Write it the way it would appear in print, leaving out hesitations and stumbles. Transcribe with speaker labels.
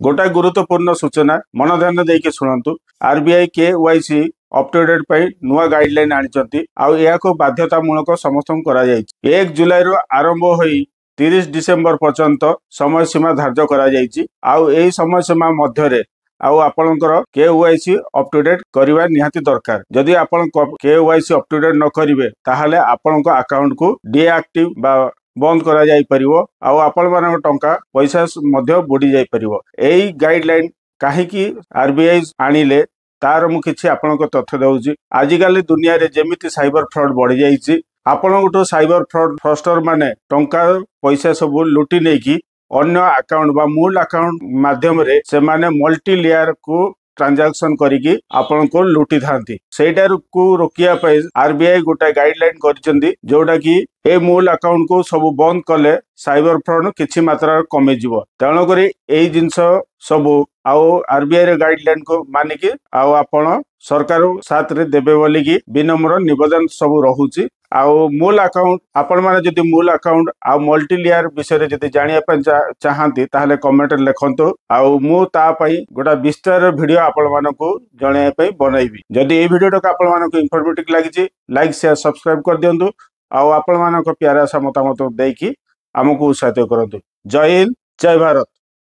Speaker 1: गोटाए गुरुत्वपूर्ण सूचना मन ध्यान देके शुणु। आरबीआई केवाईसी अपडेट पर नुआ गाइडलाइन आनी को बाध्यतामूलक समस्त 1 जुलाई आरंभ हो 30 डिसेम्बर पर्यंत समय सीमा धार्य कर समय सीमा मध्य आपणकर केवाईसी अपडेट करवा निहाती दरकार। जदि आपण केवाईसी अपडेट न करेंगे ताहले आपण अकाउंट को डीएक्टिव बंद करा जाई परिवो आपण मान टंका पैसा बुड़ी जाई परिवो। एई गाइडलाइन कहीं आरबीआई आनिले तार मु किछि आपनको तथ्य दउछि। आजिकल दुनिया रे जेमिति साइबर फ्रॉड बढ़ी जाइछि आपणको साइबर फ्रॉड फ्रस्टर माने टंका पैसा सब लुटि नै कि अन्य अकाउंट बा मूल अकाउंट माध्यम रे से माने मल्टी लेयर को ट्रांजैक्शन करिकी आपन को लुटि थांती। सेटार को रोकिया पई आरबीआई गोटा गाइडलाइन करिसेंती जोटा कि ए मूल अकाउंट को सब बंद कले साइबर फ्रॉड किछि मात्रा कमे जिवो। तेणु करी एई जिंस सब आरबीआई रे गाइडलाइन को मानिकी आपण सरकार साथ रे देबे बोली कि विनम्र निवेदन सब रहुची। मूल अकाउंट आपण माने जदि मूल अकाउंट मल्टी लेयर विषय रे जदि जानिया पय चाहंती ताहले कमेंट लिखंतु मु ता पई गोटा विस्तार वीडियो आपण मानको जणाय पय बनैबी। जदि ए वीडियो को आपण मानको इंफॉर्मेटिव लागिची लाइक शेयर सब्सक्राइब कर दियंतु आपण मानको प्यारा सा मतामत देकी हमकु उत्साहित करंतु। जय हिंद जय भारत।